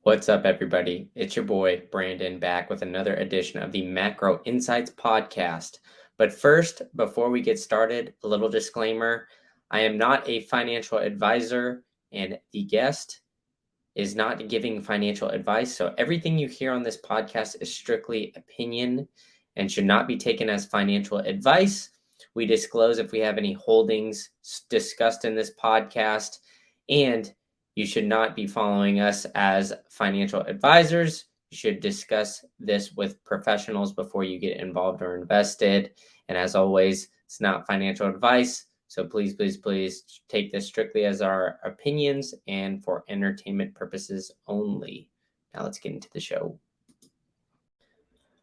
What's up, everybody? It's your boy, Brandon, back with another edition of the Macro Insights podcast. But first, before we get started, a little disclaimer. I am not a financial advisor, and the guest is not giving financial advice. So everything you hear on this podcast is strictly opinion and should not be taken as financial advice. We disclose if we have any holdings discussed in this podcast, and you should not be following us as financial advisors. You should discuss this with professionals before you get involved or invested. And as always, it's not financial advice. So please, please, please take this strictly as our opinions and for entertainment purposes only. Now let's get into the show.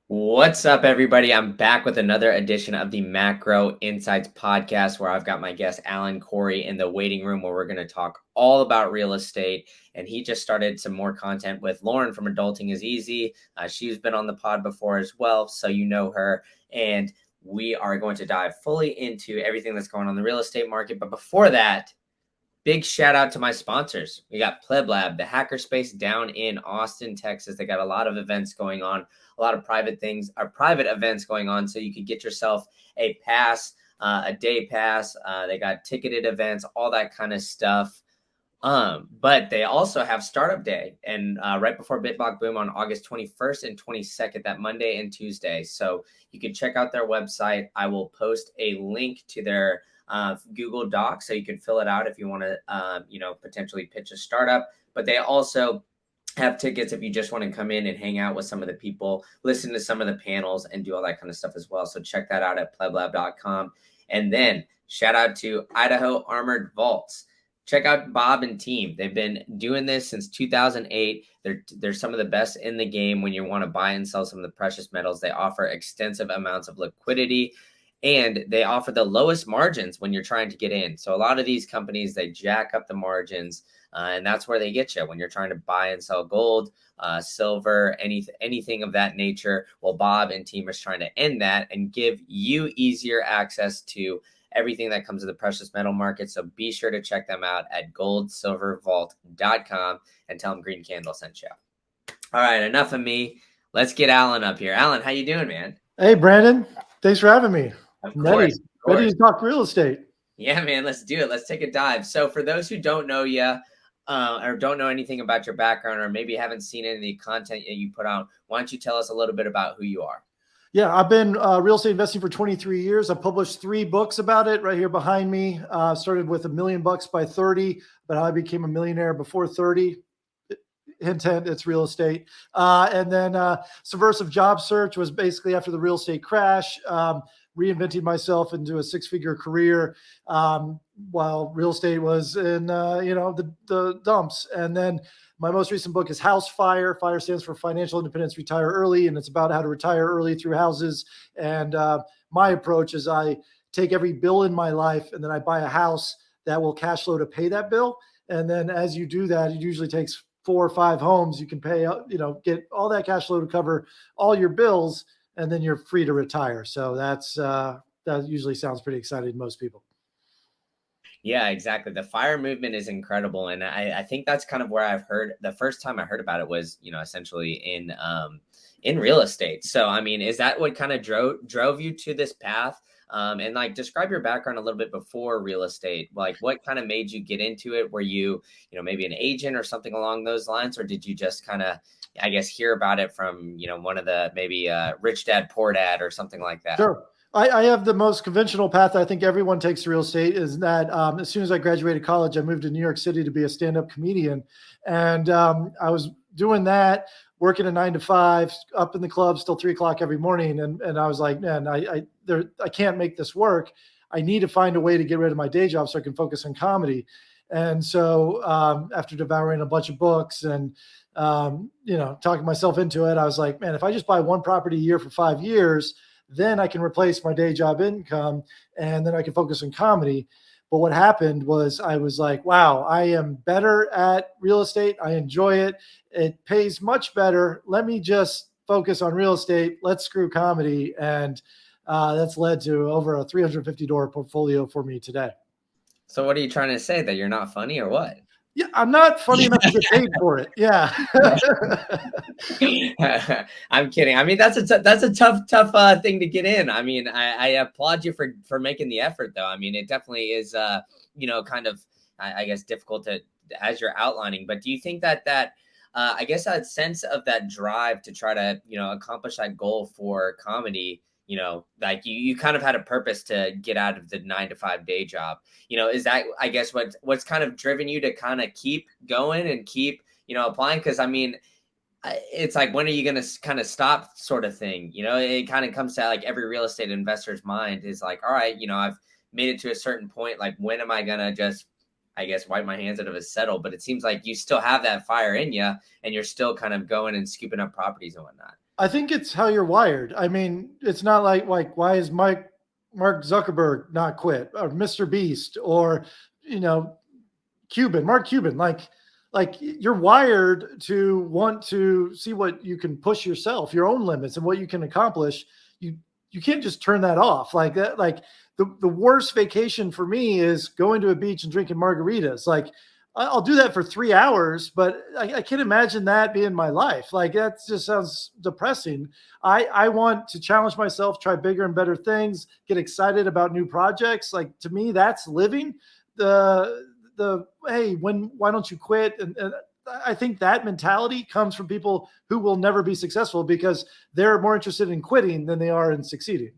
What's up, everybody? I'm back with another edition of the Macro Insights podcast, where I've got my guest Alan Corey in the waiting room, where we're going to talk all about real estate. And he just started some more content with Lauren from Adulting is Easy. She's been on the pod before as well, so you know her. And we are going to dive fully into everything that's going on in the real estate market. But before that, big shout out to my sponsors. We got Pleb Lab, the hackerspace down in Austin, Texas. They got a lot of events going on, a lot of private events going on. So you could get yourself a pass, a day pass. They got ticketed events, all that kind of stuff. But they also have Startup Day, and right before BitBlock Boom on August 21st and 22nd, that Monday and Tuesday. So you can check out their website. I will post a link to their Google Doc, so you can fill it out if you want to, potentially pitch a startup. But they also have tickets if you just want to come in and hang out with some of the people, listen to some of the panels, and do all that kind of stuff as well. So check that out at pleblab.com. And then shout out to Idaho Armored Vaults. Check out Bob and team. They've been doing this since 2008. They're some of the best in the game when you want to buy and sell some of the precious metals. They offer extensive amounts of liquidity, and they offer the lowest margins when you're trying to get in. So a lot of these companies, they jack up the margins, and that's where they get you when you're trying to buy and sell gold, silver, anything of that nature. Well, Bob and team is trying to end that and give you easier access to everything that comes to the precious metal market. So be sure to check them out at goldsilvervault.com and tell them Green Candle sent you. All right, enough of me. Let's get Alan up here. Alan, how you doing, man? Hey, Brandon. Thanks for having me. Of course. Ready to talk real estate. Yeah, man, let's do it. Let's take a dive. So for those who don't know you or don't know anything about your background, or maybe haven't seen any of the content that you put out, why don't you tell us a little bit about who you are? Yeah, I've been real estate investing for 23 years. I published 3 books about it right here behind me. Started with $1 million by 30, but how I became a millionaire before 30. Hint, hint, it's real estate. And then Subversive Job Search was basically after the real estate crash, reinventing myself into a 6-figure career while real estate was in, the dumps. And then my most recent book is House Fire. FIRE stands for Financial Independence, Retire Early, and it's about how to retire early through houses. And my approach is I take every bill in my life, and then I buy a house that will cash flow to pay that bill. And then as you do that, it usually takes 4 or 5 homes. You can pay, get all that cash flow to cover all your bills, and then you're free to retire. So that usually sounds pretty exciting to most people. Yeah, exactly. The FIRE movement is incredible. And I think that's kind of where I've heard, the first time I heard about it was, essentially in real estate. So, I mean, is that what kind of drove you to this path? And like, describe your background a little bit before real estate. Like, what kind of made you get into it? Were you, maybe an agent or something along those lines? Or did you just kind of, I guess, hear about it from, one of the maybe Rich Dad, Poor Dad or something like that? Sure. I have the most conventional path I think everyone takes to real estate, is that as soon as I graduated college, I moved to New York City to be a stand-up comedian. And I was doing that, working a 9 to 5, up in the club till 3 o'clock every morning. And I was like, man, I can't make this work. I need to find a way to get rid of my day job so I can focus on comedy. And so after devouring a bunch of books and, talking myself into it, I was like, man, if I just buy one property a year for 5 years, then I can replace my day job income, and then I can focus on comedy. But what happened was I was like, wow, I am better at real estate. I enjoy it. It pays much better. Let me just focus on real estate. Let's screw comedy. And that's led to over a $350 portfolio for me today. So what are you trying to say? That you're not funny or what? Yeah, I'm not funny enough to get paid for it. Yeah. I'm kidding. I mean, that's a tough thing to get in. I mean, I applaud you for making the effort, though. I mean, it definitely is, kind of, I guess, difficult to as you're outlining. But do you think that I guess that sense of that drive to try to accomplish that goal for comedy, like you kind of had a purpose to get out of the 9 to 5 day job. Is that, I guess, what's kind of driven you to kind of keep going and keep applying? Because I mean, it's like, when are you going to kind of stop, sort of thing? It kind of comes to, like, every real estate investor's mind is like, all right, I've made it to a certain point. Like, when am I going to just, I guess, wipe my hands out of it, settle? But it seems like you still have that fire in you, and you're still kind of going and scooping up properties and whatnot. I think it's how you're wired. I mean, it's not like why is Mark Zuckerberg not quit, or Mr. Beast, or Mark Cuban? Like you're wired to want to see what you can push yourself, your own limits, and what you can accomplish. You can't just turn that off like that. Like the worst vacation for me is going to a beach and drinking margaritas. Like, I'll do that for 3 hours, but I can't imagine that being my life. Like, that just sounds depressing. I want to challenge myself, try bigger and better things, get excited about new projects. Like, to me, that's living. Hey, why don't you quit? And I think that mentality comes from people who will never be successful because they're more interested in quitting than they are in succeeding.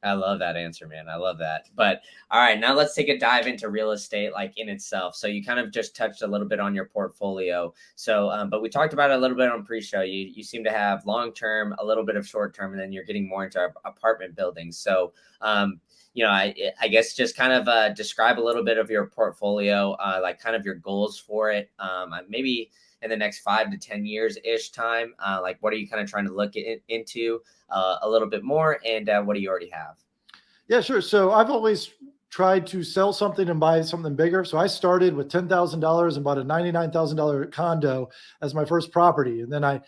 I love that answer, man. I love that. But all right, now let's take a dive into real estate, like, in itself. So you kind of just touched a little bit on your portfolio. So, but we talked about it a little bit on pre-show. You seem to have long-term, a little bit of short-term, and then you're getting more into apartment buildings. So, I guess just kind of describe a little bit of your portfolio, like kind of your goals for it. Maybe in the next 5 to 10 years ish time, like, what are you kind of trying to look into a little bit more, and what do you already have? Yeah, sure. So I've always tried to sell something and buy something bigger. So I started with $10,000 and bought a $99,000 condo as my first property. And then I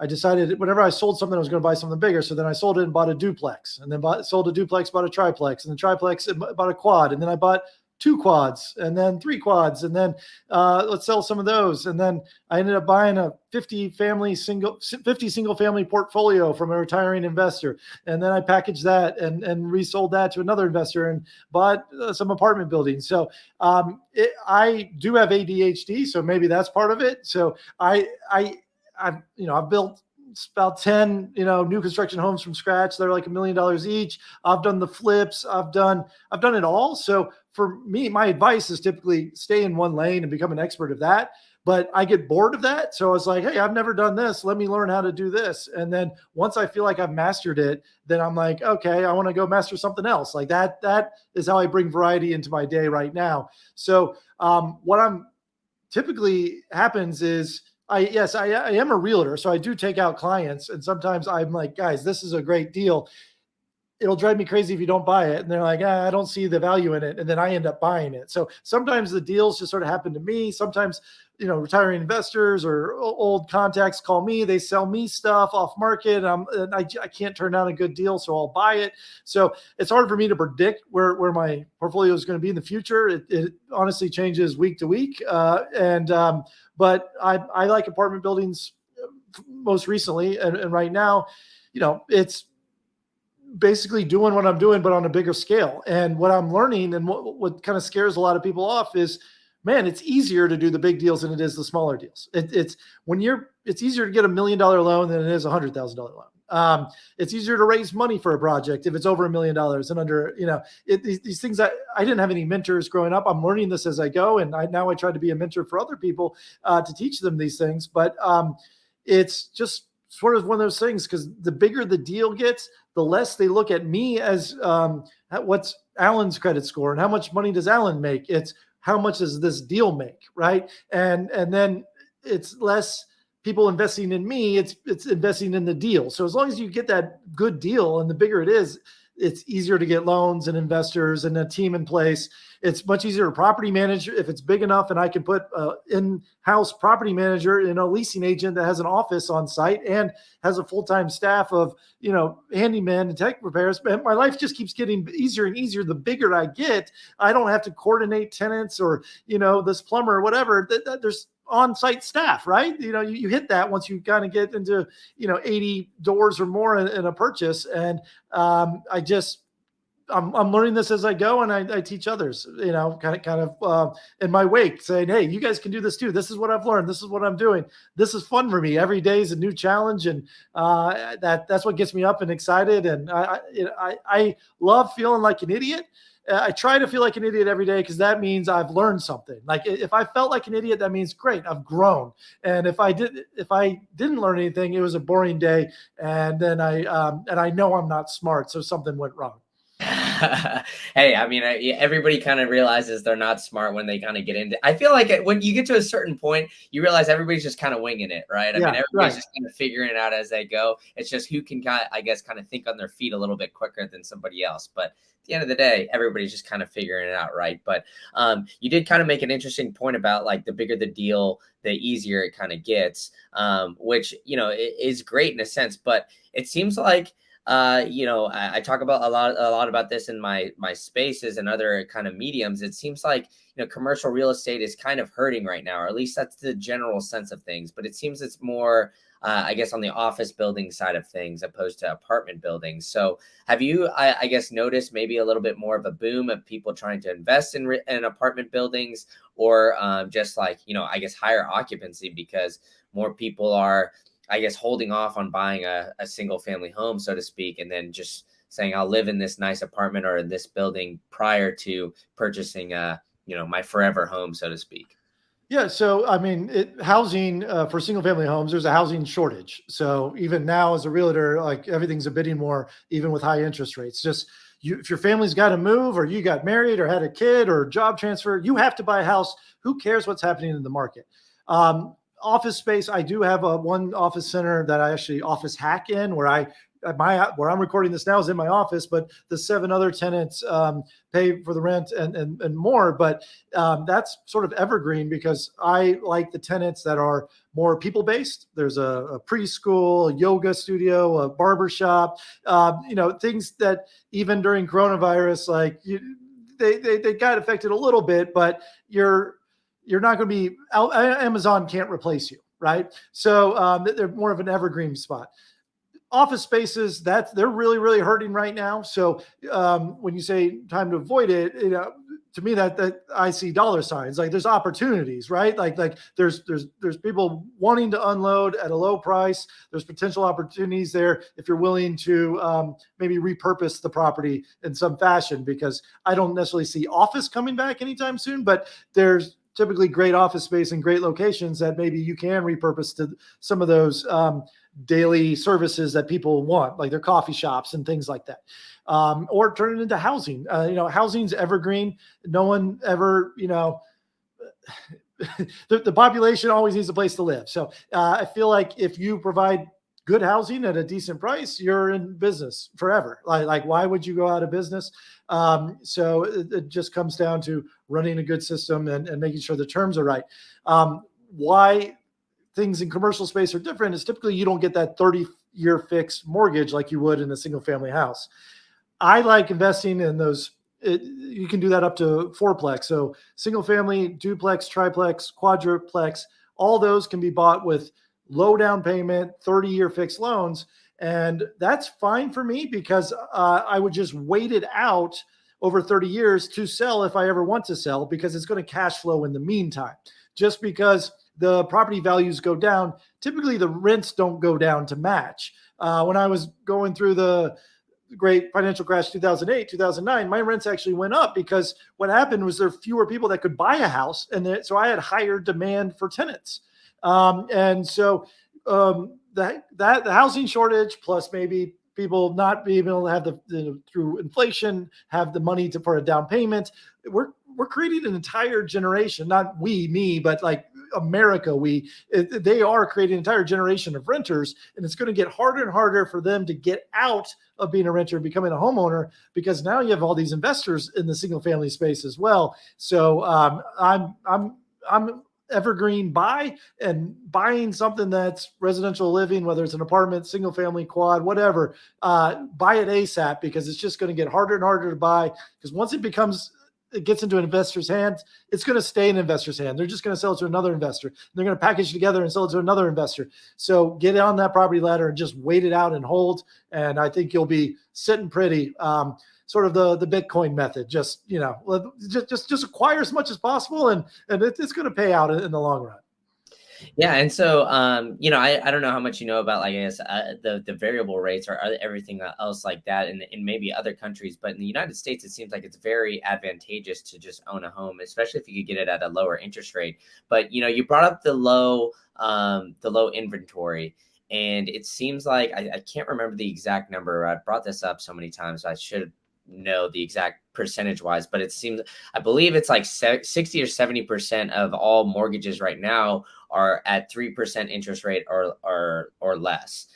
decided whenever I sold something, I was going to buy something bigger. So then I sold it and bought a duplex, and then sold a duplex, bought a triplex, and then triplex, and bought a quad. And then I bought 2 quads, and then 3 quads. And then let's sell some of those. And then I ended up buying a 50 single family portfolio from a retiring investor. And then I packaged that and resold that to another investor and bought some apartment buildings. So I do have ADHD, so maybe that's part of it. So I've built about 10, new construction homes from scratch. They're like $1 million each. I've done the flips. I've done it all. So for me, my advice is typically stay in one lane and become an expert of that. But I get bored of that. So I was like, hey, I've never done this. Let me learn how to do this. And then once I feel like I've mastered it, then I'm like, okay, I want to go master something else. Like that is how I bring variety into my day right now. So what I'm typically happens is, I am a realtor, so I do take out clients, and sometimes I'm like, guys, this is a great deal. It'll drive me crazy if you don't buy it. And they're like, I don't see the value in it. And then I end up buying it. So sometimes the deals just sort of happen to me. Sometimes, retiring investors or old contacts call me, they sell me stuff off market. And I can't turn down a good deal, so I'll buy it. So it's hard for me to predict where my portfolio is going to be in the future. It honestly changes week to week. But I like apartment buildings most recently. And right now, it's basically doing what I'm doing, but on a bigger scale. And what I'm learning, and what kind of scares a lot of people off is, man, it's easier to do the big deals than it is the smaller deals. It's easier to get $1 million loan than it is $100,000 loan. It's easier to raise money for a project if it's over $1 million and under, these things. I didn't have any mentors growing up. I'm learning this as I go. And now I try to be a mentor for other people to teach them these things. But it's just sort of one of those things, because the bigger the deal gets, the less they look at me as what's Alan's credit score and how much money does Alan make. It's how much does this deal make, right? And then it's less people investing in me. It's investing in the deal. So as long as you get that good deal, and the bigger it is, it's easier to get loans and investors and a team in place. It's much easier to property manage if it's big enough, and I can put in-house property manager and a leasing agent that has an office on site and has a full-time staff of, handyman and tech repairs. And my life just keeps getting easier and easier the bigger I get. I don't have to coordinate tenants or, this plumber or whatever. There's on-site staff, right? You hit that once you kind of get into, 80 doors or more in a purchase. And I'm learning this as I go, and I teach others, kind of in my wake, saying, hey, you guys can do this too. This is what I've learned. This is what I'm doing. This is fun for me. Every day is a new challenge. And that's what gets me up and excited. And I love feeling like an idiot. I try to feel like an idiot every day, because that means I've learned something. Like if I felt like an idiot, that means great, I've grown. And if I didn't learn anything, it was a boring day. And then I know I'm not smart, so something went wrong. Hey, I mean, everybody kind of realizes they're not smart when they kind of get into. I feel like when you get to a certain point, you realize everybody's just kind of winging it, right? I mean, everybody's just kind of figuring it out as they go. It's just who can kind of think on their feet a little bit quicker than somebody else. But at the end of the day, everybody's just kind of figuring it out, right? But you did kind of make an interesting point about like the bigger the deal, the easier it kind of gets, which is great in a sense. But it seems like I talk about a lot about this in my spaces and other kind of mediums. It seems like, commercial real estate is kind of hurting right now, or at least that's the general sense of things. But it seems it's more, I guess, on the office building side of things opposed to apartment buildings. So have you, I guess, noticed maybe a little bit more of a boom of people trying to invest in apartment buildings, or just like, I guess, higher occupancy because more people are, I guess, holding off on buying a single family home, so to speak, and then just saying, I'll live in this nice apartment or in this building prior to purchasing my forever home, so to speak? Yeah. So, I mean, housing for single family homes, there's a housing shortage. So even now as a realtor, like everything's a bidding war, even with high interest rates. Just if your family's got to move, or you got married or had a kid or job transfer, you have to buy a house. Who cares what's happening in the market? Office space, I do have one office center that I actually office hack in, where I'm recording this now is in my office, but the 7 other tenants pay for the rent and more. But that's sort of evergreen, because I like the tenants that are more people-based. There's a preschool, a yoga studio, a barber shop, things that even during coronavirus, like they got affected a little bit, but you're not going to be, Amazon can't replace you, right? So they're more of an evergreen spot. Office spaces, they're really, really hurting right now. So when you say time to avoid it, to me that I see dollar signs. Like there's opportunities, right? Like there's people wanting to unload at a low price. There's potential opportunities there if you're willing to maybe repurpose the property in some fashion, because I don't necessarily see office coming back anytime soon, but there's typically great office space and great locations that maybe you can repurpose to some of those daily services that people want, like their coffee shops and things like that, or turn it into housing. Housing's evergreen. No one ever, the population always needs a place to live. So I feel like if you provide good housing at a decent price, you're in business forever. Like why would you go out of business? So it just comes down to running a good system and making sure the terms are right. Why things in commercial space are different is typically you don't get that 30-year fixed mortgage like you would in a single family house. I like investing in those. You can do that up to 4-plex. So single family, duplex, triplex, quadruplex, all those can be bought with low down payment, 30-year fixed loans. And that's fine for me, because I would just wait it out over 30 years to sell if I ever want to sell, because it's going to cash flow in the meantime. Just because the property values go down, typically the rents don't go down to match. When I was going through the great financial crash 2008, 2009, my rents actually went up, because what happened was there were fewer people that could buy a house. And so I had higher demand for tenants. And so the housing shortage, plus maybe people not being able to have through inflation, have the money for a down payment. we're creating an entire generation, not me, but like America, they are creating an entire generation of renters, and it's going to get harder and harder for them to get out of being a renter and becoming a homeowner, because now you have all these investors in the single family space as well. So I'm evergreen buy, and buying something that's residential living, whether it's an apartment, single family, quad, whatever, buy it ASAP, because it's just going to get harder and harder to buy, because once it gets into an investor's hands, it's going to stay in an investor's hand. They're just going to sell it to another investor. They're going to package it together and sell it to another investor. So get on that property ladder and just wait it out and hold. And I think you'll be sitting pretty. Sort of the Bitcoin method. Just acquire as much as possible, and it's going to pay out in the long run. Yeah. And so, I don't know how much you know about, like, I guess, the variable rates or everything else like that in maybe other countries. But in the United States, it seems like it's very advantageous to just own a home, especially if you could get it at a lower interest rate. But, you brought up the low inventory. And it seems like I can't remember the exact number. I brought this up so many times. I should know the exact percentage wise, but I believe it's like 60 or 70% of all mortgages right now are at 3% interest rate or less.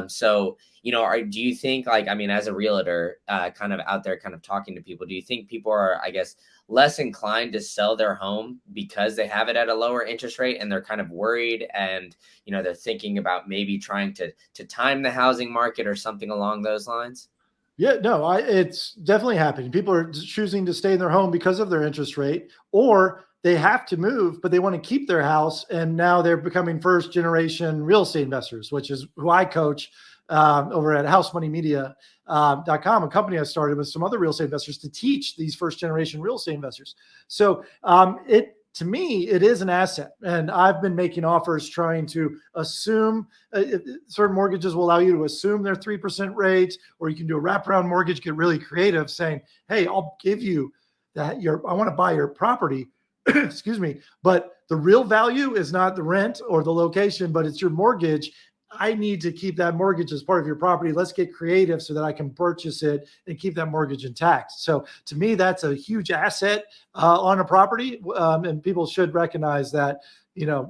So, do you think, like, I mean, as a realtor, kind of out there, kind of talking to people, do you think people are, I guess, less inclined to sell their home because they have it at a lower interest rate and they're kind of worried, and, they're thinking about maybe trying to time the housing market or something along those lines? Yeah, no, it's definitely happening. People are choosing to stay in their home because of their interest rate, or they have to move, but they want to keep their house. And now they're becoming first generation real estate investors, which is who I coach over at housemoneymedia.com, a company I started with some other real estate investors to teach these first generation real estate investors. So to me, it is an asset. And I've been making offers trying to assume certain mortgages will allow you to assume their 3% rate, or you can do a wraparound mortgage, get really creative saying, hey, I'll give you that. I want to buy your property, excuse me, but the real value is not the rent or the location, but it's your mortgage. I need to keep that mortgage as part of your property. Let's get creative so that I can purchase it and keep that mortgage intact. So to me, that's a huge asset on a property. And people should recognize that,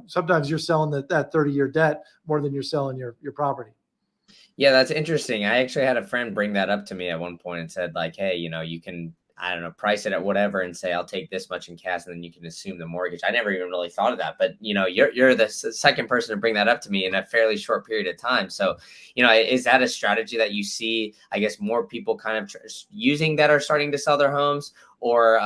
sometimes you're selling that 30-year debt more than you're selling your property. Yeah, that's interesting. I actually had a friend bring that up to me at one point and said, like, hey, you can, I don't know, price it at whatever and say, I'll take this much in cash, and then you can assume the mortgage. I never even really thought of that, but you're the second person to bring that up to me in a fairly short period of time. So, is that a strategy that you see, I guess, more people kind of using that are starting to sell their homes, or,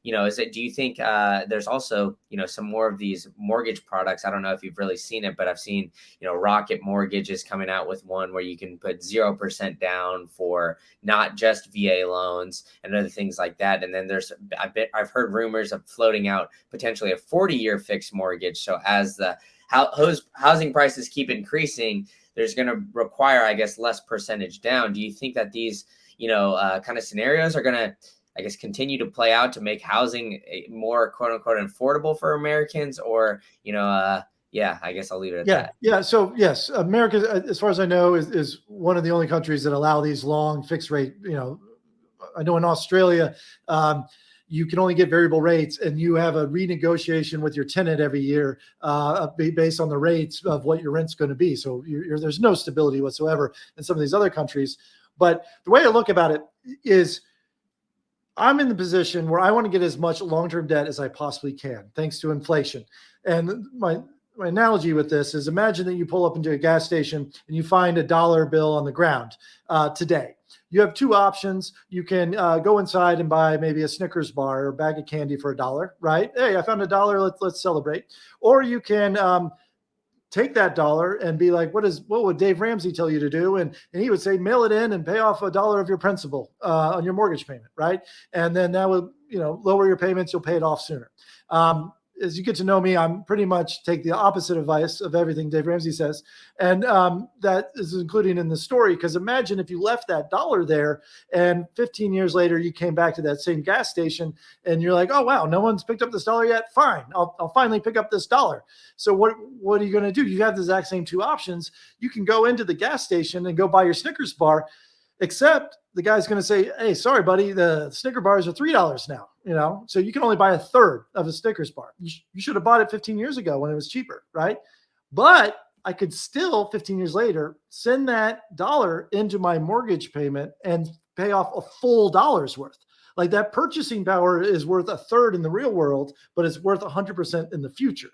do you think there's also, some more of these mortgage products? I don't know if you've really seen it, but I've seen, Rocket Mortgage is coming out with one where you can put 0% down for not just VA loans and other things like that. And then I've heard rumors of floating out potentially a 40-year fixed mortgage. So as the housing prices keep increasing, there's going to require, I guess, less percentage down. Do you think that these, kind of scenarios are going to, I guess, continue to play out to make housing more quote unquote affordable for Americans? Or, I guess I'll leave it at that. Yeah. So yes, America, as far as I know, is one of the only countries that allow these long fixed rate. I know in Australia, you can only get variable rates, and you have a renegotiation with your tenant every year based on the rates of what your rent's going to be. So there's no stability whatsoever in some of these other countries. But the way I look about it is, I'm in the position where I want to get as much long-term debt as I possibly can, thanks to inflation. And my analogy with this is, imagine that you pull up into a gas station and you find a dollar bill on the ground today. You have two options. You can go inside and buy maybe a Snickers bar or a bag of candy for $1, right? Hey, I found $1. Let's celebrate. Or you can take that dollar and be like, what would Dave Ramsey tell you to do? And he would say, mail it in and pay off $1 of your principal on your mortgage payment, right? And then that would, lower your payments. You'll pay it off sooner. As you get to know me, I'm pretty much take the opposite advice of everything Dave Ramsey says. And that is including in the story, because imagine if you left that dollar there and 15 years later, you came back to that same gas station and you're like, oh, wow, no one's picked up this dollar yet. Fine. I'll finally pick up this dollar. So what are you going to do? You have the exact same two options. You can go into the gas station and go buy your Snickers bar. except the guy's going to say, hey, sorry, buddy, the Snicker bars are $3 now, so you can only buy a third of a Snickers bar. You should have bought it 15 years ago when it was cheaper, right? But I could still 15 years later send that dollar into my mortgage payment and pay off a full dollar's worth. Like that purchasing power is worth a third in the real world, but it's worth 100% in the future.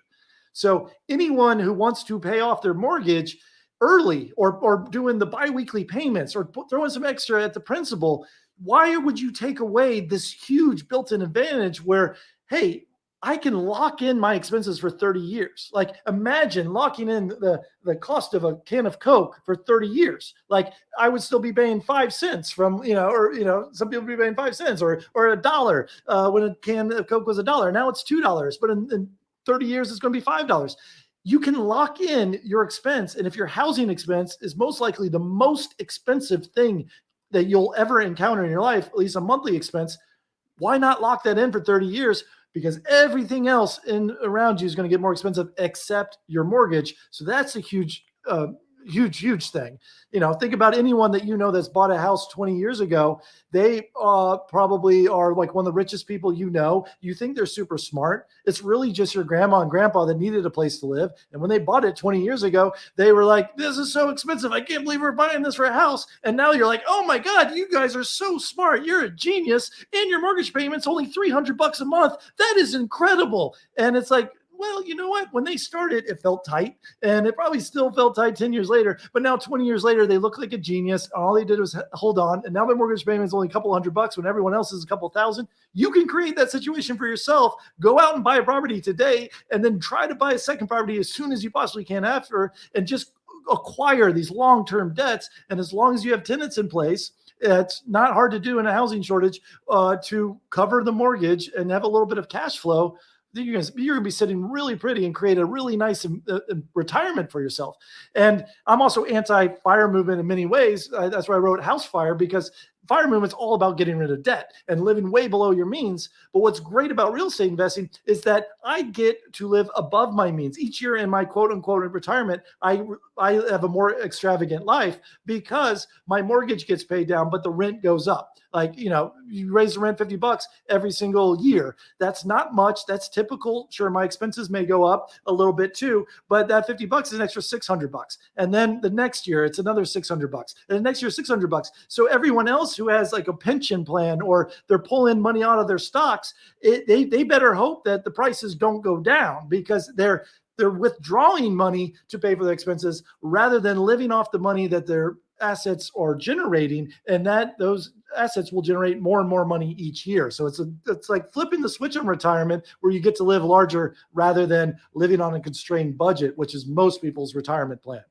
So anyone who wants to pay off their mortgage early or doing the biweekly payments or throwing some extra at the principal, why would you take away this huge built-in advantage where, hey, I can lock in my expenses for 30 years. Like imagine locking in the cost of a can of Coke for 30 years. Like I would still be paying 5 cents from, some people be paying 5 cents or $1 when a can of Coke was $1. Now it's $2, but in 30 years, it's going to be $5. You can lock in your expense. And if your housing expense is most likely the most expensive thing that you'll ever encounter in your life, at least a monthly expense, why not lock that in for 30 years? Because everything else around you is going to get more expensive except your mortgage. So that's a huge thing. Think about anyone that that's bought a house 20 years ago. They probably are like one of the richest people You think they're super smart. It's really just your grandma and grandpa that needed a place to live. And when they bought it 20 years ago, they were like, this is so expensive. I can't believe we're buying this for a house. And now you're like, oh my God, you guys are so smart. You're a genius. And your mortgage payment's only $300 a month. That is incredible. And it's like, well, you know what? When they started, it felt tight, and it probably still felt tight 10 years later. But now 20 years later, they look like a genius. All they did was hold on. And now their mortgage payment is only a couple $100 when everyone else is a couple thousand. You can create that situation for yourself. Go out and buy a property today, and then try to buy a second property as soon as you possibly can after, and just acquire these long-term debts. And as long as you have tenants in place, it's not hard to do in a housing shortage to cover the mortgage and have a little bit of cash flow. You're going to be sitting really pretty and create a really nice retirement for yourself. And I'm also anti-fire movement in many ways. That's why I wrote House Fire, because fire movement's all about getting rid of debt and living way below your means. But what's great about real estate investing is that I get to live above my means. Each year in my quote unquote retirement, I have a more extravagant life because my mortgage gets paid down, but the rent goes up. Like, you raise the rent $50 every single year. That's not much. That's typical. Sure, my expenses may go up a little bit too, but that $50 is an extra $600. And then the next year, it's another $600. And the next year, $600. So everyone else who has like a pension plan or they're pulling money out of their stocks, they better hope that the prices don't go down, because they're withdrawing money to pay for their expenses rather than living off the money that their assets are generating, and that those assets will generate more and more money each year. So it's like flipping the switch on retirement, where you get to live larger rather than living on a constrained budget, which is most people's retirement plan.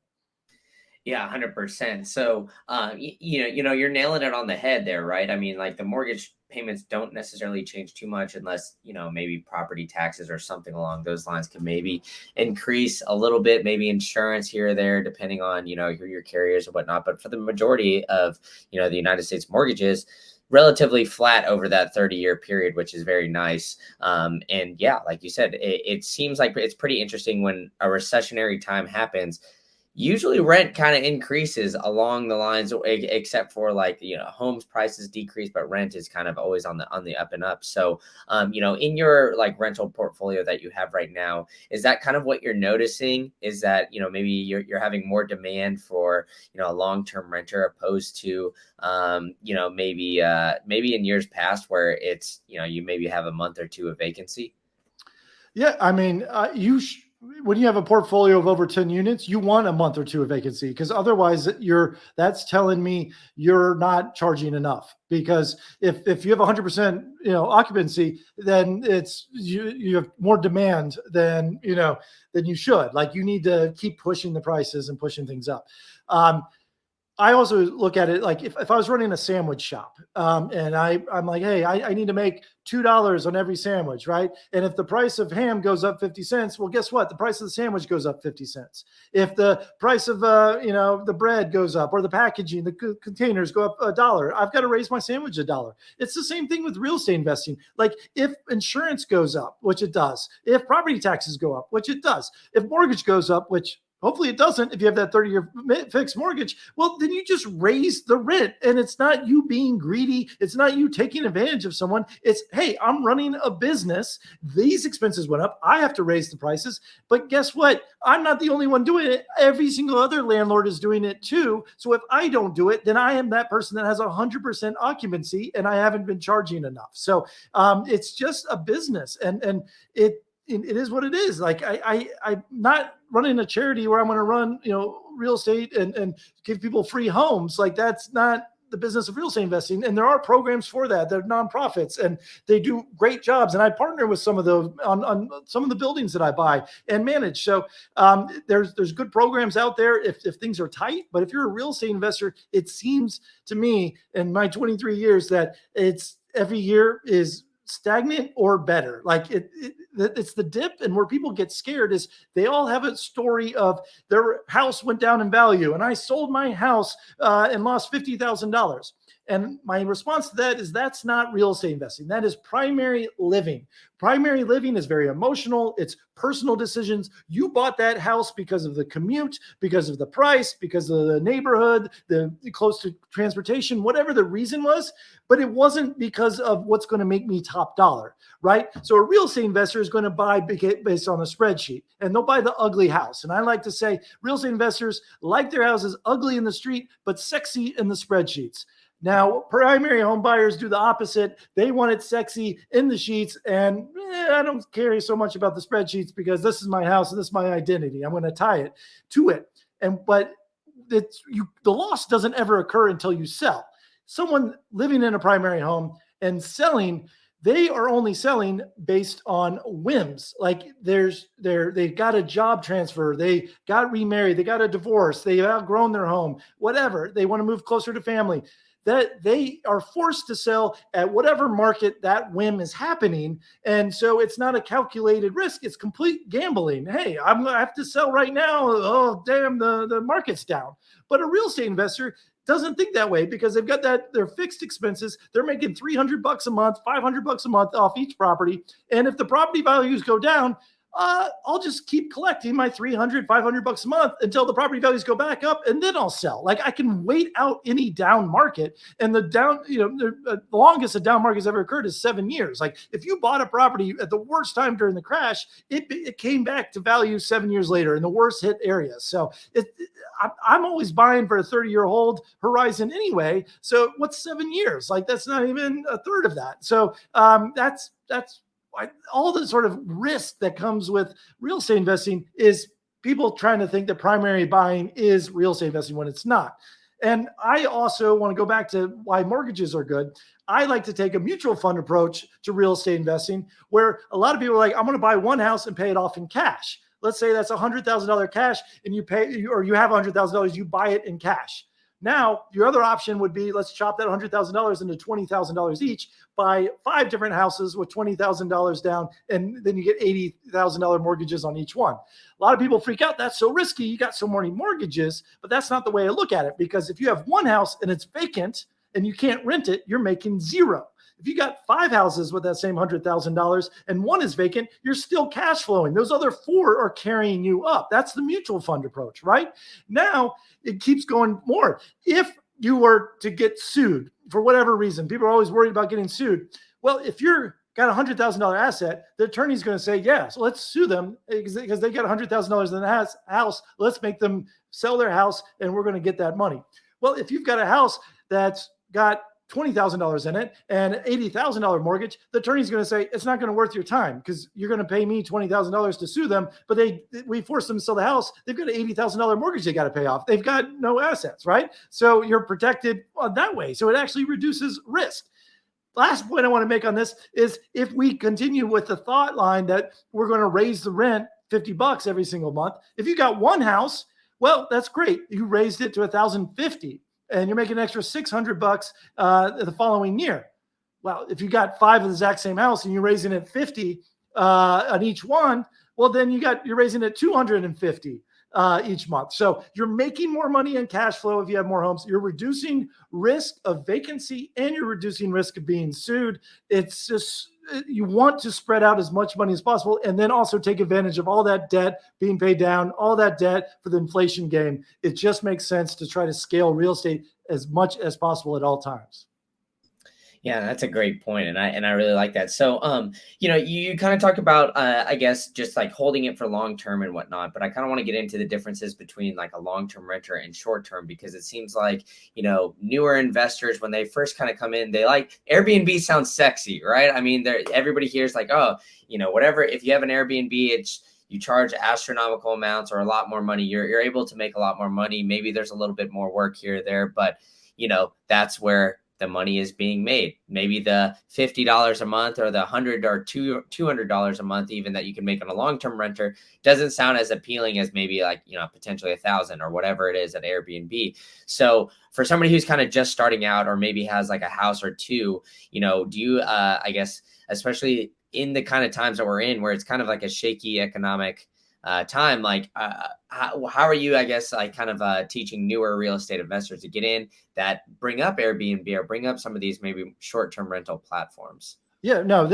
Yeah, 100%. So, you're nailing it on the head there, right? I mean, like the mortgage payments don't necessarily change too much unless, maybe property taxes or something along those lines can maybe increase a little bit, maybe insurance here or there, depending on, your carriers and whatnot. But for the majority of, the United States mortgages, relatively flat over that 30-year period, which is very nice. And yeah, like you said, it seems like it's pretty interesting when a recessionary time happens. Usually rent kind of increases along the lines, except for homes prices decrease, but rent is kind of always on the up and up. So, in your rental portfolio that you have right now, is that kind of what you're noticing? Is that, maybe you're having more demand for, a long-term renter opposed to, maybe in years past where it's, you maybe have a month or two of vacancy? Yeah. I mean, when you have a portfolio of over 10 units, you want a month or two of vacancy, because otherwise that's telling me you're not charging enough. Because if you have 100%, occupancy, then you have more demand than you should. Like, you need to keep pushing the prices and pushing things up. I also look at it like if I was running a sandwich shop, and I'm like, hey, I need to make $2 on every sandwich, right? And if the price of ham goes up 50 cents, well, guess what? The price of the sandwich goes up 50 cents. If the price of the bread goes up, or the packaging, the containers go up $1, I've got to raise my sandwich $1. It's the same thing with real estate investing. Like, if insurance goes up, which it does, if property taxes go up, which it does, if mortgage goes up, which Hopefully it doesn't if you have that 30-year fixed mortgage. Well, then you just raise the rent, and it's not you being greedy. It's not you taking advantage of someone. It's, hey, I'm running a business. These expenses went up. I have to raise the prices. But guess what? I'm not the only one doing it. Every single other landlord is doing it too. So if I don't do it, then I am that person that has 100% occupancy and I haven't been charging enough. So it's just a business, and it is what it is. Like I'm not running a charity where I'm going to run, real estate and give people free homes. Like that's not the business of real estate investing. And there are programs for that. They're nonprofits and they do great jobs. And I partner with some of those on some of the buildings that I buy and manage. So there's good programs out there if things are tight. But if you're a real estate investor, it seems to me in my 23 years that it's every year is stagnant or better. Like it's the dip, and where people get scared is they all have a story of their house went down in value and I sold my house and lost $50,000. And my response to that is that's not real estate investing. That is primary living. Primary living is very emotional. It's personal decisions. You bought that house because of the commute, because of the price, because of the neighborhood, the close to transportation, whatever the reason was, but it wasn't because of what's going to make me top dollar, right? So a real estate investor is going to buy based on a spreadsheet, and they'll buy the ugly house. And I like to say real estate investors like their houses ugly in the street, but sexy in the spreadsheets. Now, primary home buyers do the opposite. They want it sexy in the sheets, and I don't care so much about the spreadsheets because this is my house and this is my identity. I'm going to tie it to it. But the loss doesn't ever occur until you sell. Someone living in a primary home and selling, they are only selling based on whims. Like they got a job transfer, they got remarried, they got a divorce, they've outgrown their home, whatever. They want to move closer to family. That they are forced to sell at whatever market that whim is happening. And so it's not a calculated risk. It's complete gambling. Hey, I have to sell right now. Oh, damn, the market's down. But a real estate investor doesn't think that way because they've got their fixed expenses. They're making $300 a month, $500 a month off each property. And if the property values go down, I'll just keep collecting my $300, $500 a month until the property values go back up, and then I'll sell. Like I can wait out any down market, and the longest a down market has ever occurred is 7 years. Like if you bought a property at the worst time during the crash, it came back to value 7 years later in the worst hit areas. So I'm always buying for a 30-year hold horizon anyway. So what's 7 years? Like that's not even a third of that. So that's all the sort of risk that comes with real estate investing is people trying to think that primary buying is real estate investing when it's not. And I also want to go back to why mortgages are good. I like to take a mutual fund approach to real estate investing, where a lot of people are like, I'm going to buy one house and pay it off in cash. Let's say that's $100,000 cash, and you have $100,000, you buy it in cash. Now, your other option would be, let's chop that $100,000 into $20,000 each, buy 5 different houses with $20,000 down, and then you get $80,000 mortgages on each one. A lot of people freak out. That's so risky. You got so many mortgages, but that's not the way I look at it, because if you have one house and it's vacant and you can't rent it, you're making zero. If you got 5 houses with that same $100,000 and one is vacant, you're still cash flowing. Those other 4 are carrying you up. That's the mutual fund approach, right? Now it keeps going more. If you were to get sued for whatever reason, people are always worried about getting sued. Well, if you're got a $100,000 asset, the attorney's going to say, yeah, so let's sue them because they got $100,000 in the house. Let's make them sell their house and we're going to get that money. Well, if you've got a house that's got $20,000 in it and $80,000 mortgage, the attorney's going to say it's not going to worth your time because you're going to pay me $20,000 to sue them, but we forced them to sell the house. They've got an $80,000 mortgage they got to pay off. They've got no assets, right? So you're protected that way. So it actually reduces risk. Last point I want to make on this is if we continue with the thought line that we're going to raise the rent $50 every single month, if you got one house, well, that's great. You raised it to $1,050. And you're making an extra $600 the following year. Well, if you got 5 of the exact same house and you're raising it $50 on each one, well, then you're raising it $250 each month. So you're making more money in cash flow if you have more homes. You're reducing risk of vacancy and you're reducing risk of being sued. It's just, you want to spread out as much money as possible and then also take advantage of all that debt being paid down, all that debt for the inflation game. It just makes sense to try to scale real estate as much as possible at all times. Yeah, that's a great point, and I really like that. So, you kind of talked about, I guess, just like holding it for long term and whatnot. But I kind of want to get into the differences between like a long term renter and short term, because it seems like newer investors, when they first kind of come in, they like Airbnb sounds sexy, right? I mean, everybody hears like, oh, whatever. If you have an Airbnb, you charge astronomical amounts or a lot more money. You're able to make a lot more money. Maybe there's a little bit more work here or there, but that's where the money is being made. Maybe the $50 a month or the $100 or $200 a month, even, that you can make on a long-term renter, doesn't sound as appealing as maybe like, potentially $1,000 or whatever it is at Airbnb. So for somebody who's kind of just starting out or maybe has like a house or two, do you, I guess, especially in the kind of times that we're in where it's kind of like a shaky economic time, like how are you, I guess, like kind of teaching newer real estate investors to get in that bring up Airbnb or bring up some of these maybe short-term rental platforms? Yeah, no,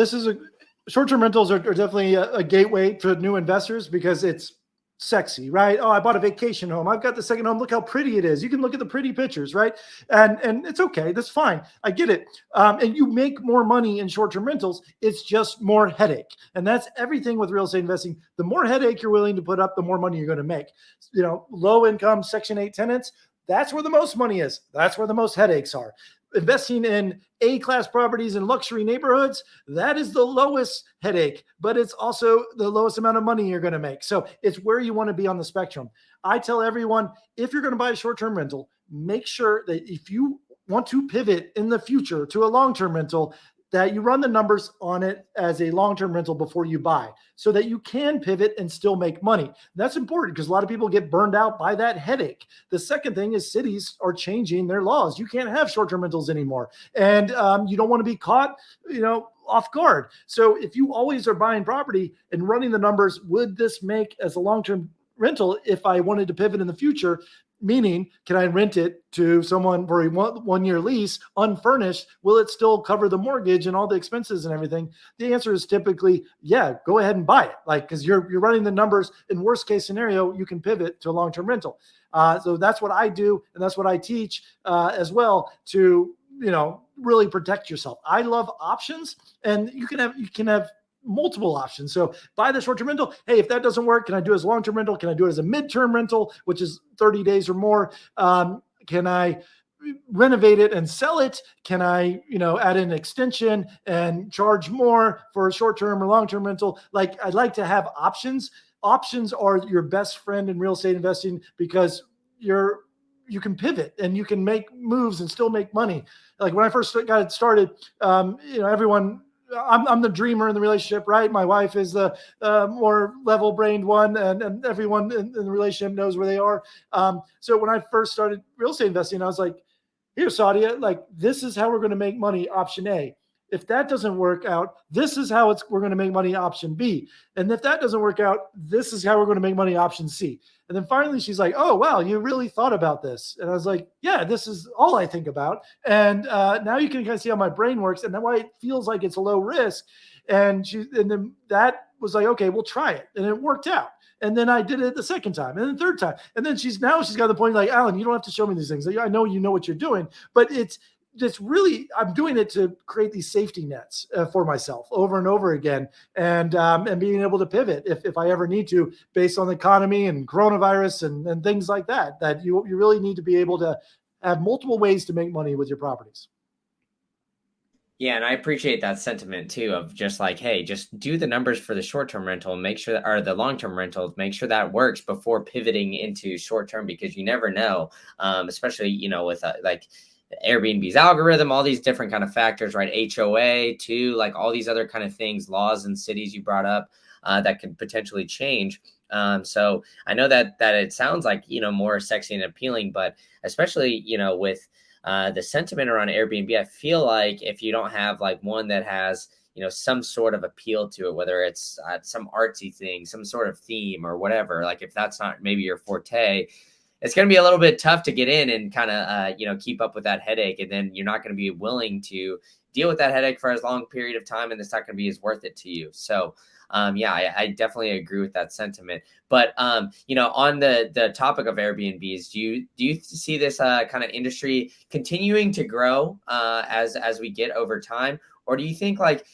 short-term rentals are definitely a gateway for new investors because it's sexy, right? Oh, I bought a vacation home. I've got the second home. Look how pretty it is. You can look at the pretty pictures, right? And it's okay. That's fine. I get it. And you make more money in short-term rentals. It's just more headache. And that's everything with real estate investing. The more headache you're willing to put up, the more money you're going to make. Low income Section 8 tenants, that's where the most money is. That's where the most headaches are. Investing in A-class properties in luxury neighborhoods, that is the lowest headache, but it's also the lowest amount of money you're going to make. So it's where you want to be on the spectrum. I tell everyone, if you're going to buy a short-term rental, make sure that if you want to pivot in the future to a long-term rental, that you run the numbers on it as a long-term rental before you buy so that you can pivot and still make money. That's important because a lot of people get burned out by that headache. The second thing is cities are changing their laws. You can't have short-term rentals anymore. And you don't want to be caught, off guard. So if you always are buying property and running the numbers, would this make as a long-term rental if I wanted to pivot in the future? Meaning, can I rent it to someone for a 1 year lease unfurnished? Will it still cover the mortgage and all the expenses and everything? The answer is typically, yeah, go ahead and buy it. Because you're running the numbers. In worst case scenario, you can pivot to a long-term rental. So that's what I do. And that's what I teach as well to, really protect yourself. I love options, and you can have multiple options. So buy the short-term rental. Hey, if that doesn't work, can I do it as a long-term rental? Can I do it as a mid-term rental, which is 30 days or more? Can I renovate it and sell it? Can I, add an extension and charge more for a short-term or long-term rental? Like, I'd like to have options. Options are your best friend in real estate investing because you can pivot and you can make moves and still make money. Like when I first got it started, everyone, I'm the dreamer in the relationship, right? My wife is the more level-brained one, and everyone in the relationship knows where they are. So when I first started real estate investing, I was like, here, Sadia, like, this is how we're going to make money, option A. If that doesn't work out, this is how we're going to make money, option B. And if that doesn't work out, this is how we're going to make money, option C. And then finally she's like, oh, wow, you really thought about this. And I was like, yeah, this is all I think about. And now you can kind of see how my brain works and then why it feels like it's a low risk. And then that was like, okay, we'll try it. And it worked out. And then I did it the second time and then the third time. And then she's got the point like, Alan, you don't have to show me these things. I know you know what you're doing, but it's just really, I'm doing it to create these safety nets for myself over and over again, and being able to pivot if I ever need to, based on the economy and coronavirus and things like that. That you really need to be able to have multiple ways to make money with your properties. Yeah, and I appreciate that sentiment too of just like, hey, just do the numbers for the short-term rental, make sure that, or the long-term rentals, make sure that works before pivoting into short-term, because you never know, especially with like Airbnb's algorithm, all these different kind of factors, right? HOA too, like all these other kind of things, laws in cities you brought up that could potentially change. So I know that it sounds like, more sexy and appealing, but especially, with the sentiment around Airbnb, I feel like if you don't have like one that has, some sort of appeal to it, whether it's some artsy thing, some sort of theme or whatever. Like if that's not maybe your forte, it's going to be a little bit tough to get in and kind of, keep up with that headache. And then you're not going to be willing to deal with that headache for as long period of time. And it's not going to be as worth it to you. So, I definitely agree with that sentiment. But, on the topic of Airbnbs, do you see this kind of industry continuing to grow as we get over time? Or do you think like,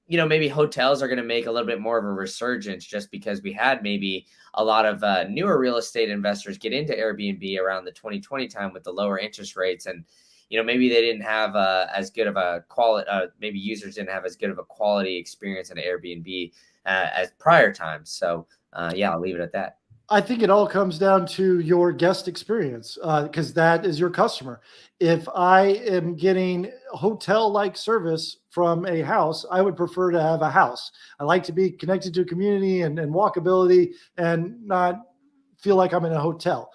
maybe hotels are going to make a little bit more of a resurgence just because we had maybe a lot of newer real estate investors get into Airbnb around the 2020 time with the lower interest rates. And, maybe they didn't have as good of a quality, maybe users didn't have as good of a quality experience in Airbnb as prior times. So, I'll leave it at that. I think it all comes down to your guest experience because that is your customer. If I am getting hotel-like service from a house, I would prefer to have a house. I like to be connected to a community and walkability and not feel like I'm in a hotel.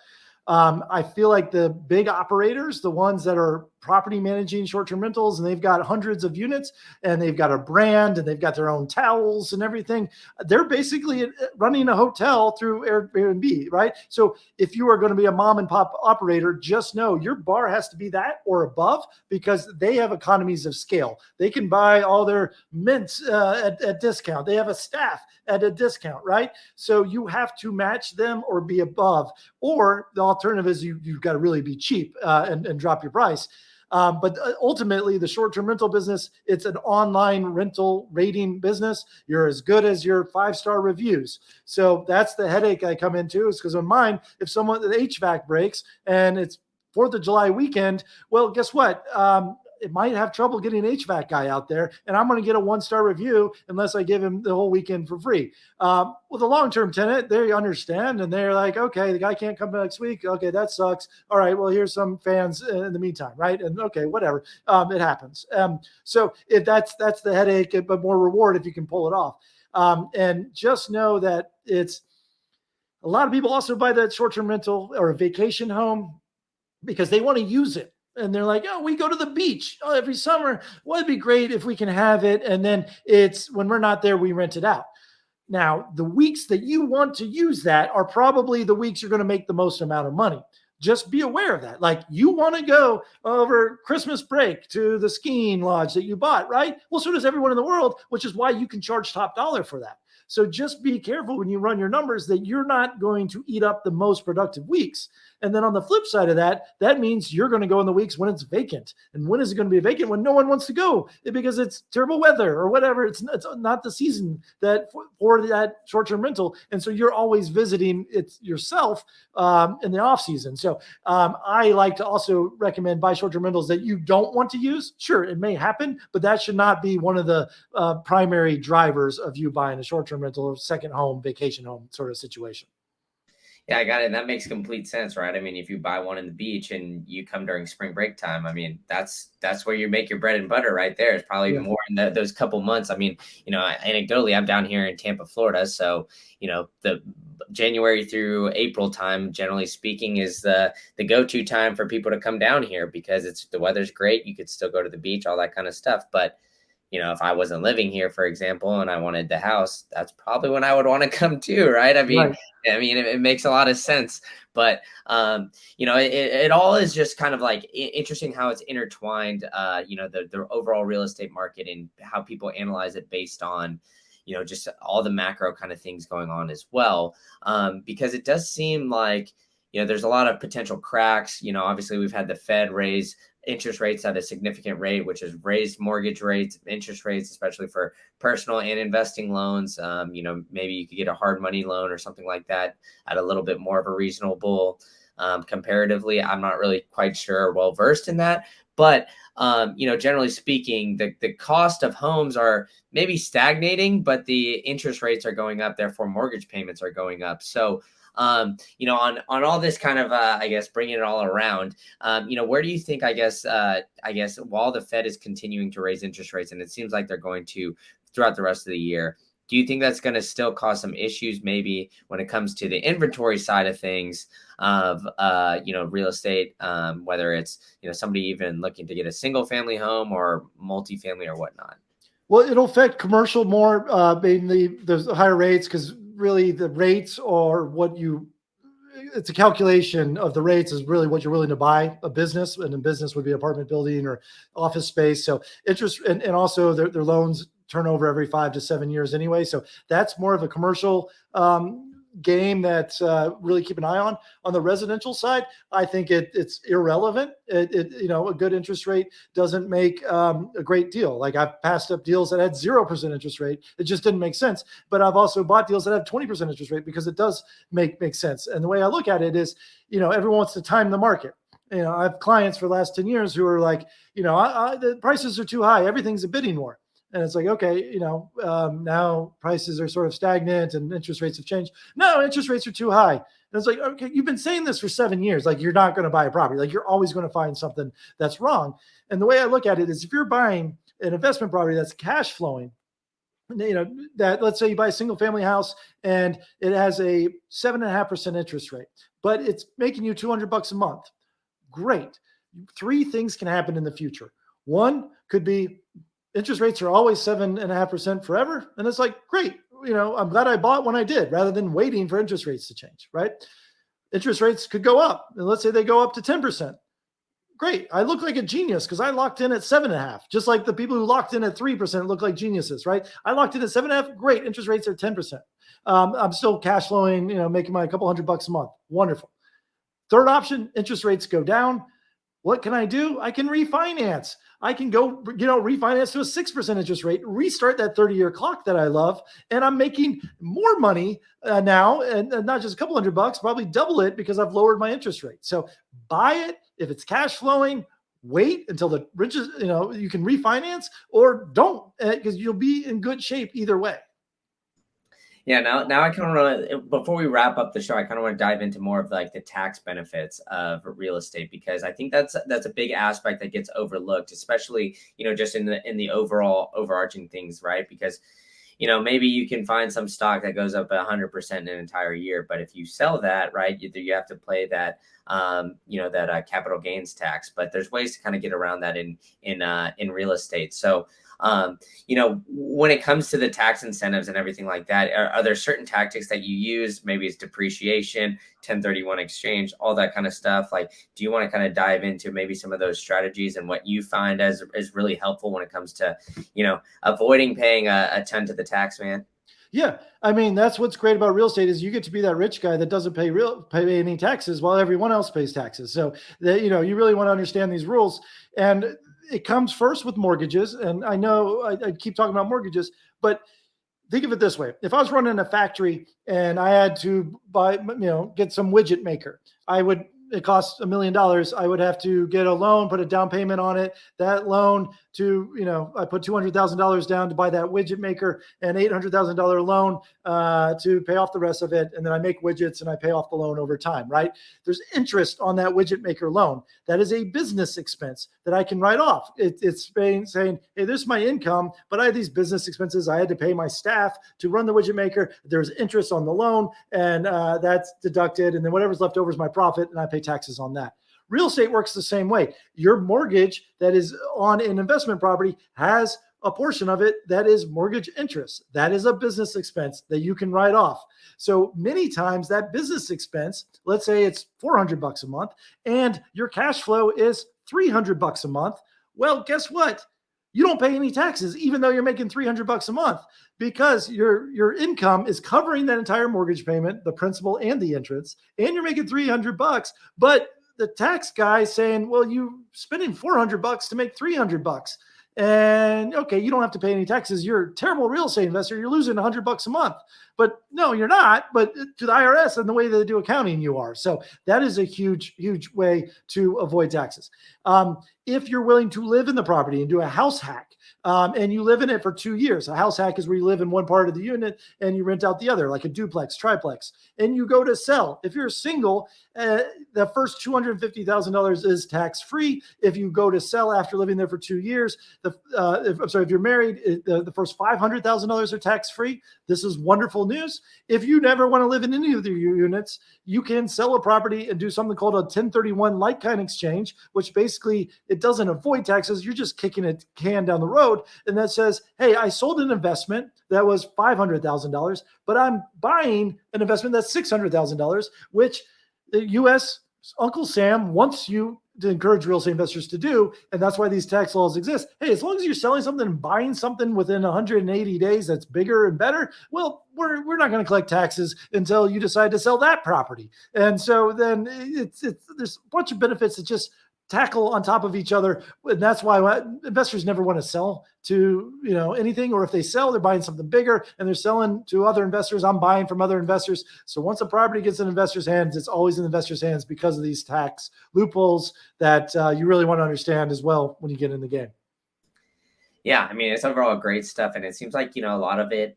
I feel like the big operators, the ones that are property managing short-term rentals, and they've got hundreds of units and they've got a brand and they've got their own towels and everything. They're basically running a hotel through Airbnb, right? So if you are going to be a mom and pop operator, just know your bar has to be that or above because they have economies of scale. They can buy all their mints at discount. They have a staff at a discount, right? So you have to match them or be above. Or the alternative is you've got to really be cheap and drop your price. But ultimately, the short-term rental business, it's an online rental rating business. You're as good as your 5-star reviews. So that's the headache I come into is because on mine, if the HVAC breaks and it's 4th of July weekend, well, guess what? It might have trouble getting an HVAC guy out there, and I'm going to get a 1-star review unless I give him the whole weekend for free. With a long-term tenant, they understand, and they're like, okay, the guy can't come next week. Okay, that sucks. All right, well, here's some fans in the meantime, right? And okay, whatever. It happens. So if that's the headache, but more reward if you can pull it off. And just know that it's a lot of people also buy that short-term rental or a vacation home because they want to use it. And they're like, oh, we go to the beach every summer. Well, it'd be great if we can have it. And then it's when we're not there, we rent it out. Now, the weeks that you want to use that are probably the weeks you're going to make the most amount of money. Just be aware of that. Like you want to go over Christmas break to the skiing lodge that you bought, right? Well, so does everyone in the world, which is why you can charge top dollar for that. So just be careful when you run your numbers that you're not going to eat up the most productive weeks. And then on the flip side of that, that means you're going to go in the weeks when it's vacant. And when is it going to be vacant? When no one wants to go because it's terrible weather or whatever. It's not the season that for that short-term rental. And so you're always visiting it yourself in the off season. So I like to also recommend buy short-term rentals that you don't want to use. Sure, it may happen, but that should not be one of the primary drivers of you buying a short-term rental or second home, vacation home sort of situation. Yeah, I got it. And that makes complete sense, right? I mean, if you buy one in the beach and you come during spring break time, I mean, that's where you make your bread and butter right there. It's probably more in those couple months. I mean, anecdotally, I'm down here in Tampa, Florida. So, the January through April time, generally speaking, is the go-to time for people to come down here because the weather's great. You could still go to the beach, all that kind of stuff. But if I wasn't living here, for example, and I wanted the house, that's probably when I would want to come too, right? I mean, it makes a lot of sense, but it all is just kind of like interesting how it's intertwined. The overall real estate market and how people analyze it based on, just all the macro kind of things going on as well. Because it does seem like, there's a lot of potential cracks. Obviously we've had the Fed raise interest rates at a significant rate, which has raised mortgage rates, interest rates, especially for personal and investing loans. Maybe you could get a hard money loan or something like that at a little bit more of a reasonable comparatively. I'm not really quite sure or well versed in that, but generally speaking, the cost of homes are maybe stagnating, but the interest rates are going up. Therefore, mortgage payments are going up. So, on all this kind of, I guess, bringing it all around, where do you think, I guess, while the Fed is continuing to raise interest rates, and it seems like they're going to throughout the rest of the year, do you think that's going to still cause some issues maybe when it comes to the inventory side of things of, real estate, whether it's, somebody even looking to get a single family home or multifamily or whatnot? Well, it'll affect commercial more, mainly the higher rates, because really the rates are what you, it's a calculation of the rates is really what you're willing to buy a business, and in business would be apartment building or office space. So interest, and also their loans turn over every 5 to 7 years anyway. So that's more of a commercial game that really keep an eye on. On the residential side, I think it's irrelevant. A good interest rate doesn't make a great deal. Like, I've passed up deals that had 0% interest rate. It just didn't make sense. But I've also bought deals that have 20% interest rate because it does make sense. And the way I look at it is, everyone wants to time the market. I have clients for the last 10 years who are like, the prices are too high. Everything's a bidding war. And it's like, okay, now prices are sort of stagnant and interest rates have changed. No, interest rates are too high. And it's like, okay, you've been saying this for 7 years. Like, you're not going to buy a property. Like, you're always going to find something that's wrong. And the way I look at it is, if you're buying an investment property that's cash flowing, that, let's say you buy a single family house and it has a 7.5% interest rate, but it's making you $200 a month. Great. 3 things can happen in the future. One could be interest rates are always 7.5% forever. And it's like, great. I'm glad I bought when I did, rather than waiting for interest rates to change, right? Interest rates could go up. And let's say they go up to 10%. Great. I look like a genius because I locked in at 7.5, just like the people who locked in at 3% look like geniuses, right? I locked in at 7.5. Great. Interest rates are 10%. I'm still cash flowing, making my couple $100 a month. Wonderful. Third option, interest rates go down. What can I do? I can refinance. I can go, refinance to a 6% interest rate, restart that 30-year clock that I love, and I'm making more money now, and not just a couple $100, probably double it, because I've lowered my interest rate. So buy it if it's cash flowing. Wait until the riches, you can refinance, or don't, because you'll be in good shape either way. Yeah, now I kind of want to, before we wrap up the show, I kind of want to dive into more of like the tax benefits of real estate, because I think that's a big aspect that gets overlooked, especially, just in the overall overarching things, right? Because, maybe you can find some stock that goes up 100% in an entire year, but if you sell that, right, you have to pay that, that capital gains tax. But there's ways to kind of get around that in real estate. So, when it comes to the tax incentives and everything like that, are there certain tactics that you use? Maybe it's depreciation, 1031 exchange, all that kind of stuff. Like, do you want to kind of dive into maybe some of those strategies and what you find as is really helpful when it comes to, avoiding paying a ton to the tax man? Yeah. I mean, that's what's great about real estate, is you get to be that rich guy that doesn't pay any taxes while everyone else pays taxes. So that, you really want to understand these rules. And it comes first with mortgages. And I know I keep talking about mortgages, but think of it this way. If I was running a factory and I had to buy, get some widget maker, it costs $1 million. I would have to get a loan, put a down payment on it. That loan I put $200,000 down to buy that widget maker, and $800,000 loan to pay off the rest of it. And then I make widgets and I pay off the loan over time, right? There's interest on that widget maker loan. That is a business expense that I can write off. It's saying, hey, this is my income, but I had these business expenses. I had to pay my staff to run the widget maker. There's interest on the loan, and that's deducted. And then whatever's left over is my profit, and I pay taxes on that. Real estate works the same way. Your mortgage that is on an investment property has a portion of it that is mortgage interest. That is a business expense that you can write off. So many times that business expense, let's say it's $400 a month, and your cash flow is $300 a month. Well, guess what? You don't pay any taxes, even though you're making $300 a month, because your income is covering that entire mortgage payment, the principal and the interest, and you're making $300. But the tax guy saying, well, you spending $400 to make $300. And okay, you don't have to pay any taxes. You're a terrible real estate investor. You're losing $100 a month. But no, you're not. But to the IRS and the way they do accounting, you are. So that is a huge, huge way to avoid taxes. If you're willing to live in the property and do a house hack, and you live in it for 2 years, a house hack is where you live in one part of the unit and you rent out the other, like a duplex, triplex, and you go to sell. If you're single, the first $250,000 is tax-free. If you go to sell after living there for 2 years, if you're married, the first $500,000 are tax-free. This is wonderful news. If you never want to live in any of your units, you can sell a property and do something called a 1031 like-kind exchange, which basically it doesn't avoid taxes. You're just kicking a can down the road. And that says, hey, I sold an investment that was $500,000, but I'm buying an investment that's $600,000, which the U.S. Uncle Sam wants you to encourage real estate investors to do. And that's why these tax laws exist. Hey, as long as you're selling something and buying something within 180 days that's bigger and better, well, we're not going to collect taxes until you decide to sell that property. And so then there's a bunch of benefits that just tackle on top of each other. And that's why investors never want to sell to, anything, or if they sell, they're buying something bigger and they're selling to other investors. I'm buying from other investors. So once a property gets in investors' hands, it's always in investors' hands because of these tax loopholes that you really want to understand as well when you get in the game. Yeah, I mean, it's overall great stuff. And it seems like, a lot of it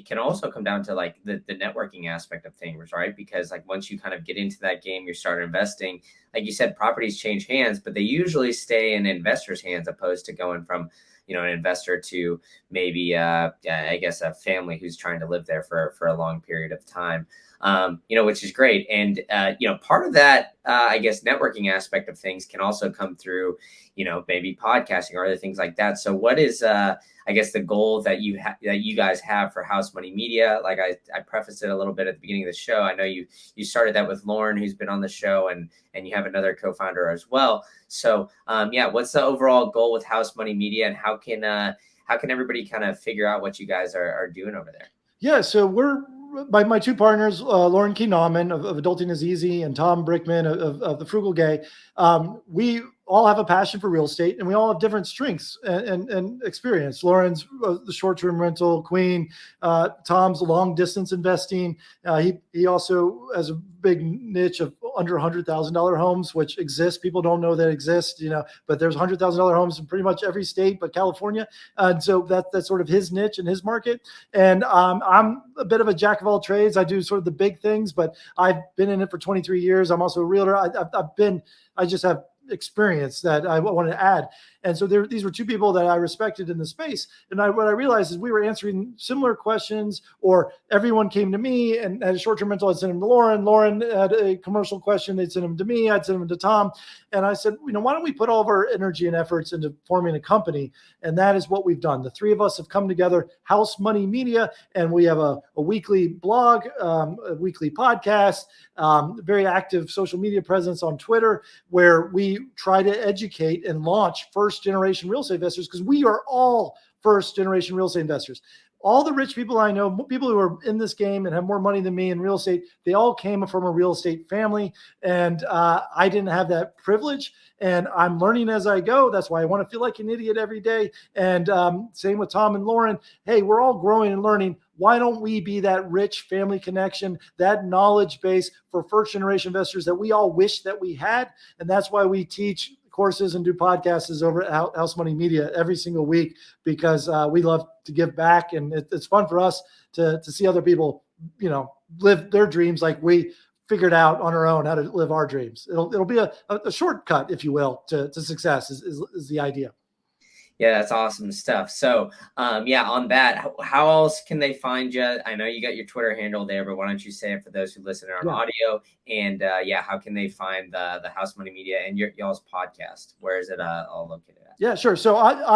can also come down to like the networking aspect of things, right? Because like once you kind of get into that game, you start investing, like you said, properties change hands, but they usually stay in investors' hands opposed to going from, an investor to maybe, I guess, a family who's trying to live there for a long period of time, which is great. And, part of that, I guess, networking aspect of things can also come through, maybe podcasting or other things like that. So what is, I guess, the goal that you guys have for House Money Media? Like I prefaced it a little bit at the beginning of the show. I know you started that with Lauren, who's been on the show, and you have another co-founder as well. So what's the overall goal with House Money Media, and how can everybody kind of figure out what you guys are doing over there? Yeah, so we're my two partners, Lauren Key Nauman of Adulting is Easy and Tom Brickman of The Frugal Gay. We all have a passion for real estate, and we all have different strengths and experience. Lauren's the short-term rental queen. Tom's long distance investing. He also has a big niche of under $100,000 homes, which exist. People don't know that exist, but there's $100,000 homes in pretty much every state but California. And so that's sort of his niche and his market. And I'm a bit of a jack of all trades. I do sort of the big things, but I've been in it for 23 years. I'm also a realtor. I just have experience that I wanted to add. And so these were two people that I respected in the space. And what I realized is we were answering similar questions, or everyone came to me and had a short-term rental. I'd send them to Lauren. Lauren had a commercial question. They'd send them to me. I'd send them to Tom. And I said, why don't we put all of our energy and efforts into forming a company? And that is what we've done. The three of us have come together, House Money Media, and we have a weekly blog, a weekly podcast, very active social media presence on Twitter, where we try to educate and launch first-generation real estate investors, because we are all first-generation real estate investors. All the rich people I know, people who are in this game and have more money than me in real estate, they all came from a real estate family. And I didn't have that privilege. And I'm learning as I go. That's why I want to feel like an idiot every day. And same with Tom and Lauren. Hey, we're all growing and learning. Why don't we be that rich family connection, that knowledge base for first-generation investors that we all wish that we had? And that's why we teach courses and do podcasts over at House Money Media every single week, because we love to give back, and it's fun for us to see other people, live their dreams like we figured out on our own how to live our dreams. It'll be a shortcut, if you will, to success is the idea. Yeah, that's awesome stuff. So, on that, how else can they find you? I know you got your Twitter handle there, but why don't you say it for those who listen on audio? And how can they find the House Money Media and y'all's podcast? Where is it all located at? Yeah, sure. So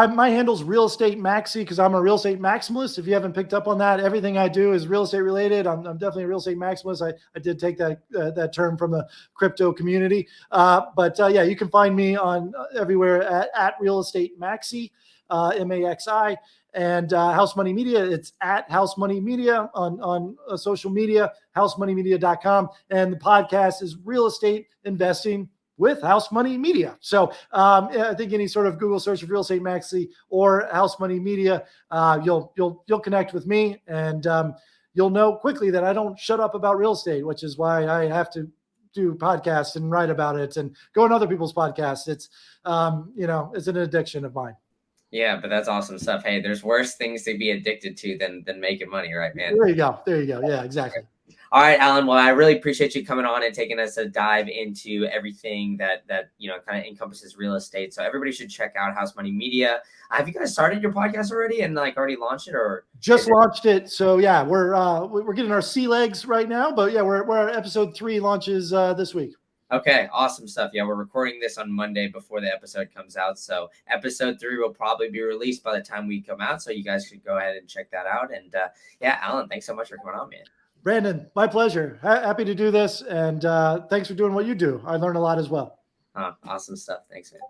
my handle's Real Estate Maxi, because I'm a real estate maximalist. If you haven't picked up on that, everything I do is real estate related. I'm definitely a real estate maximalist. I did take that term from the crypto community. You can find me on everywhere at Real Estate Maxi, MAXI. And House Money Media, it's at House Money Media on social media, housemoneymedia.com. And the podcast is Real Estate Investing with House Money Media. So I think any sort of Google search of Real Estate Maxi or House Money Media, you'll connect with me, and you'll know quickly that I don't shut up about real estate, which is why I have to do podcasts and write about it and go on other people's podcasts. It's it's an addiction of mine. Yeah, but that's awesome stuff. Hey, there's worse things to be addicted to than making money, right, man? There you go. Yeah, exactly. All right, Alan. Well, I really appreciate you coming on and taking us a dive into everything that kind of encompasses real estate. So everybody should check out House Money Media. Have you guys started your podcast already and like already launched it, or Just launched it? So yeah, we're getting our sea legs right now, but yeah, we're episode 3 launches this week. Okay, awesome stuff. Yeah, we're recording this on Monday before the episode comes out. So episode 3 will probably be released by the time we come out. So you guys should go ahead and check that out. And yeah, Alan, thanks so much for coming on, man. Brandon, my pleasure. Happy to do this. And thanks for doing what you do. I learned a lot as well. Awesome stuff. Thanks, man.